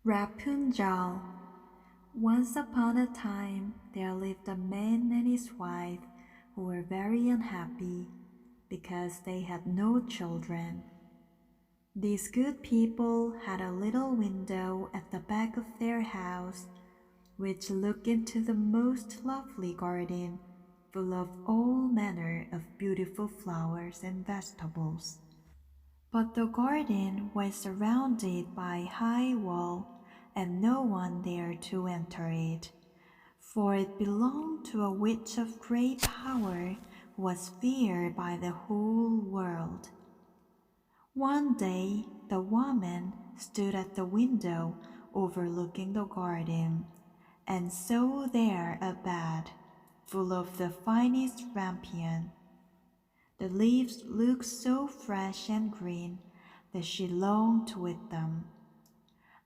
Rapunzel. Once upon a time, there lived a man and his wife who were very unhappy because they had no children. These good people had a little window at the back of their house which looked into the most lovely garden full of all manner of beautiful flowers and vegetables. But the garden was surrounded by a high wall, and no one dared to enter it, for it belonged to a witch of great power who was feared by the whole world. One day, the woman stood at the window overlooking the garden, and saw there a bed full of the finest rampion. The leaves looked so fresh and green that she longed to eat them.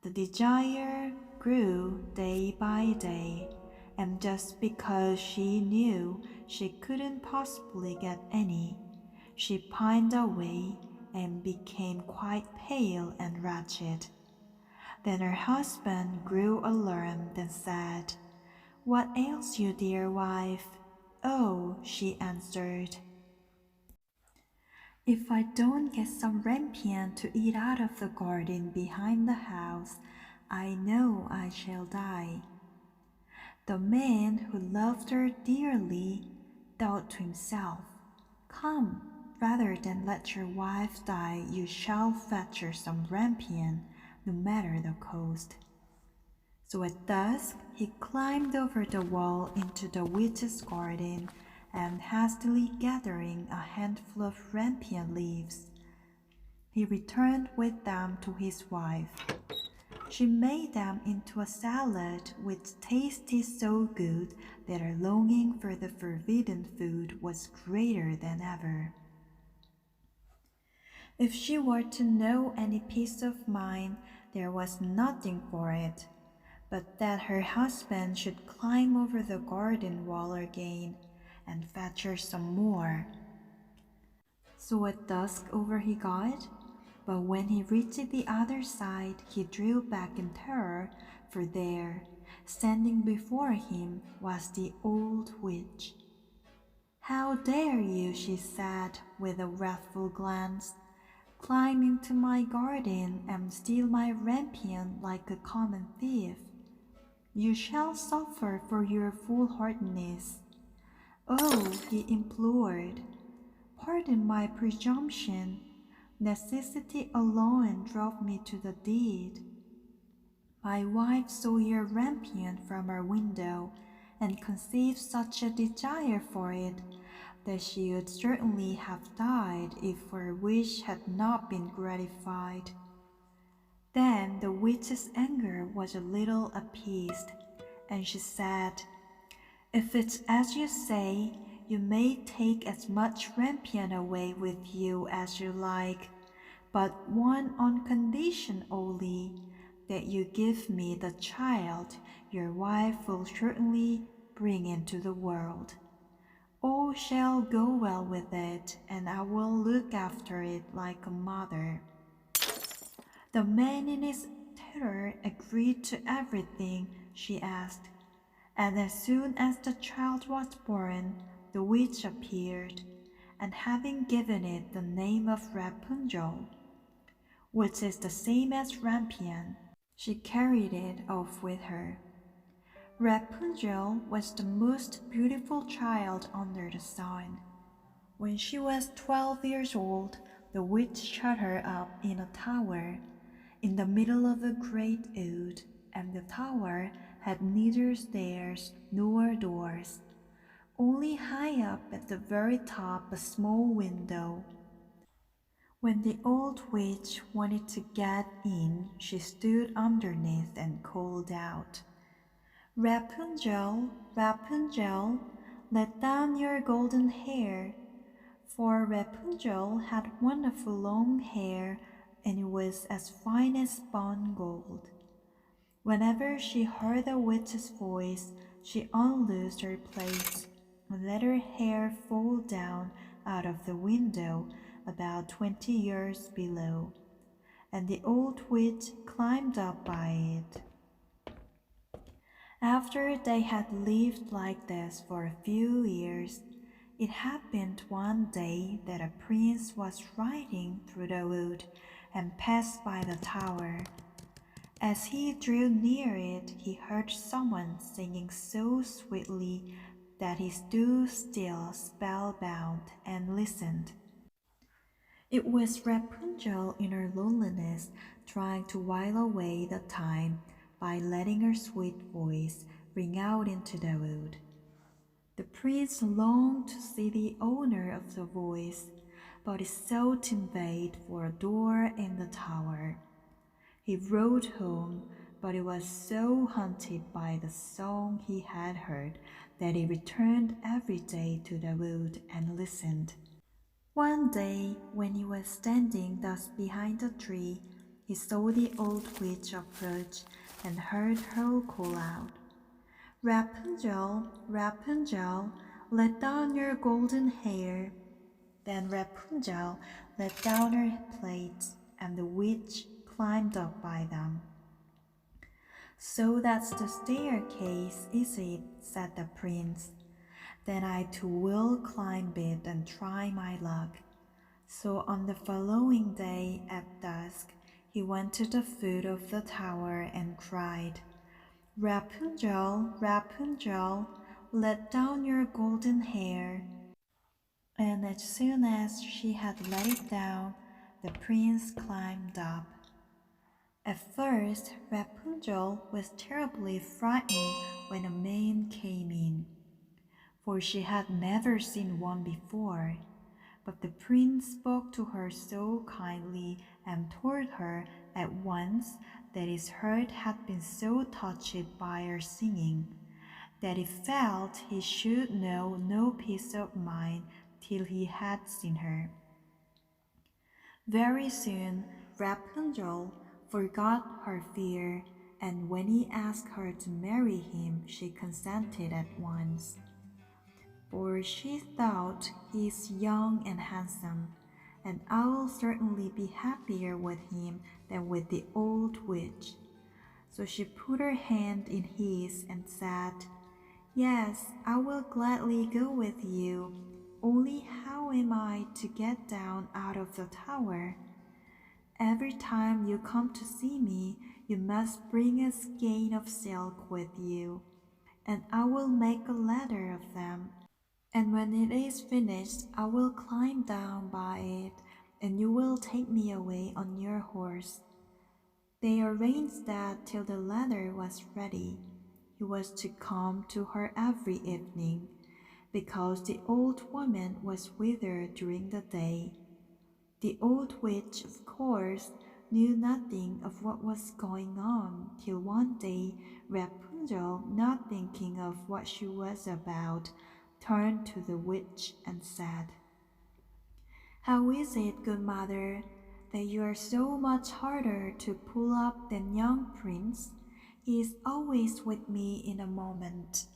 The desire grew day by day, and just because she knew she couldn't possibly get any, she pined away and became quite pale and wretched. Then her husband grew alarmed and said, "What ails you, dear wife?" "Oh," she answered, "if I don't get some rampion to eat out of the garden behind the house, I know I shall die." The man who loved her dearly thought to himself, "Come, rather than let your wife die, you shall fetch her some rampion, no matter the cost." So at dusk he climbed over the wall into the witch's garden, and hastily gathering a handful of rampion leaves, he returned with them to his wife. She made them into a salad which tasted so good that her longing for the forbidden food was greater than ever. If she were to know any peace of mind, there was nothing for it but that her husband should climb over the garden wall again and fetch her some more. So at dusk over he got, but when he reached the other side, he drew back in terror, for there, standing before him, was the old witch. "How dare you," she said with a wrathful glance, "climb into my garden and steal my rampion like a common thief? You shall suffer for your foolhardiness." "Oh," he implored, "pardon my presumption. Necessity alone drove me to the deed. My wife saw your rampion from her window, and conceived such a desire for it that she would certainly have died if her wish had not been gratified." Then the witch's anger was a little appeased, and she said, "If it's as you say, you may take as much rampion away with you as you like, but on condition only, that you give me the child your wife will certainly bring into the world. All shall go well with it, and I will look after it like a mother." The man in his terror agreed to everything she asked, and as soon as the child was born, the witch appeared, and having given it the name of Rapunzel, which is the same as rampion, she carried it off with her. Rapunzel was the most beautiful child under the sun. When she was 12 years old, the witch shut her up in a tower in the middle of a great wood, and the tower had neither stairs nor doors, only high up at the very top a small window. When the old witch wanted to get in, she stood underneath and called out, "Rapunzel, Rapunzel, let down your golden hair." For Rapunzel had wonderful long hair, and it was as fine as spun gold. Whenever she heard the witch's voice, she unloosed her plaits and let her hair fall down out of the window about 20 yards below, and the old witch climbed up by it. After they had lived like this for a few years, it happened one day that a prince was riding through the wood and passed by the tower. As he drew near it, he heard someone singing so sweetly that he stood still, spellbound, and listened. It was Rapunzel in her loneliness, trying to while away the time by letting her sweet voice ring out into the wood. The prince longed to see the owner of the voice, but he sought in vain for a door in the tower. He rode home, but he was so haunted by the song he had heard that he returned every day to the wood and listened. One day, when he was standing thus behind a tree, he saw the old witch approach and heard her call out, "Rapunzel, Rapunzel, let down your golden hair." Then Rapunzel let down her plaits, and the witch climbed up by them. "So that's the staircase, is it?" said the prince. "Then I too will climb it and try my luck." So on the following day at dusk, he went to the foot of the tower and cried, "Rapunzel, Rapunzel, let down your golden hair." And as soon as she had let it down, the prince climbed up. At first, Rapunzel was terribly frightened when a man came in, for she had never seen one before. But the prince spoke to her so kindly and told her at once that his heart had been so touched by her singing that he felt he should know no peace of mind till he had seen her. Very soon Rapunzel forgot her fear, and when he asked her to marry him, she consented at once. For she thought he is young and handsome, and I will certainly be happier with him than with the old witch. So she put her hand in his and said, "Yes, I will gladly go with you. Only how am I to get down out of the tower? Every time you come to see me, you must bring a skein of silk with you, and I will make a ladder of them. And when it is finished, I will climb down by it, and you will take me away on your horse." They arranged that till the ladder was ready, he was to come to her every evening, because the old woman was with her during the day. The old witch, of course, knew nothing of what was going on till one day Rapunzel, not thinking of what she was about, turned to the witch and said, "How is it, good mother, that you are so much harder to pull up than young prince? He is always with me in a moment."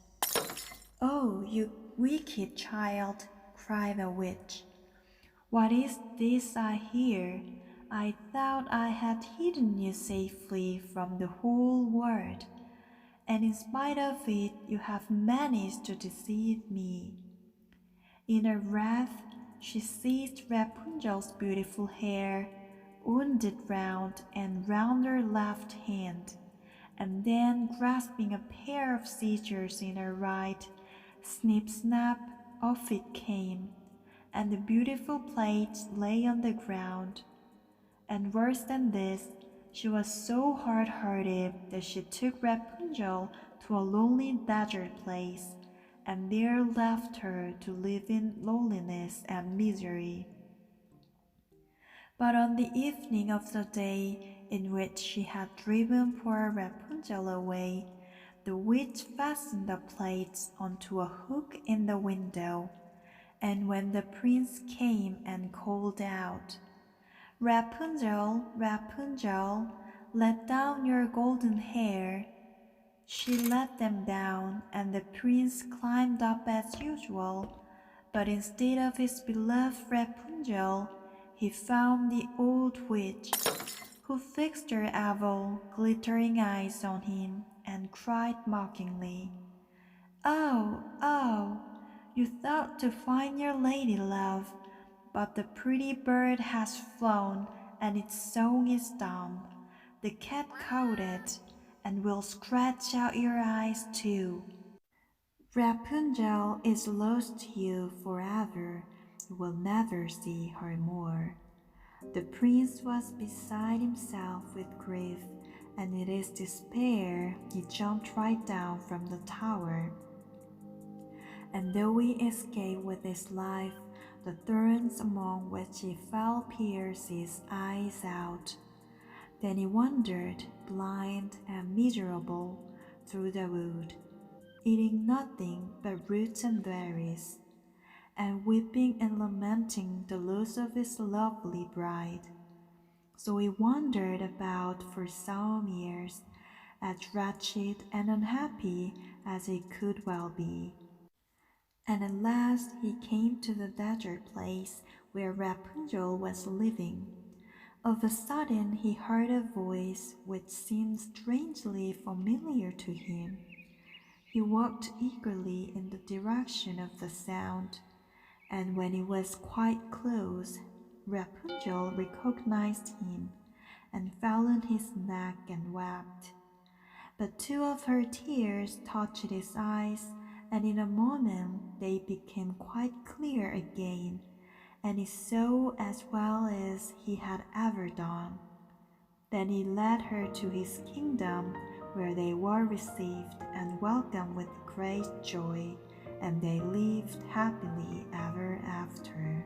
"Oh, you wicked child," cried the witch. "What is this I hear? I thought I had hidden you safely from the whole world, and in spite of it you have managed to deceive me." In her wrath, she seized Rapunzel's beautiful hair, wound it round and round her left hand, and then grasping a pair of scissors in her right, snip snap, off it came, and the beautiful plaits lay on the ground. And worse than this, she was so hard-hearted that she took Rapunzel to a lonely desert place, and there left her to live in loneliness and misery. But on the evening of the day in which she had driven poor Rapunzel away, the witch fastened the plaits onto a hook in the window, and when the prince came and called out, "Rapunzel, Rapunzel, let down your golden hair," she let them down, and the prince climbed up as usual, but instead of his beloved Rapunzel, he found the old witch, who fixed her evil, glittering eyes on him and cried mockingly, "Oh, oh, you thought to find your lady love, but the pretty bird has flown and its song is dumb. The cat caught it and will scratch out your eyes too. Rapunzel is lost to you forever. You will never see her more." The prince was beside himself with grief, and in his despair he jumped right down from the tower. And though he escaped with his life, the thorns among which he fell pierced his eyes out. Then he wandered, blind and miserable, through the wood, eating nothing but roots and berries, and weeping and lamenting the loss of his lovely bride. So he wandered about for some years, as wretched and unhappy as he could well be. And at last he came to the desert place where Rapunzel was living. Of a sudden he heard a voice which seemed strangely familiar to him. He walked eagerly in the direction of the sound, and when he was quite close, Rapunzel recognized him and fell on his neck and wept. But two of her tears touched his eyes, and in a moment they became quite clear again, and he saw as well as he had ever done. Then he led her to his kingdom, where they were received and welcomed with great joy, and they lived happily ever after.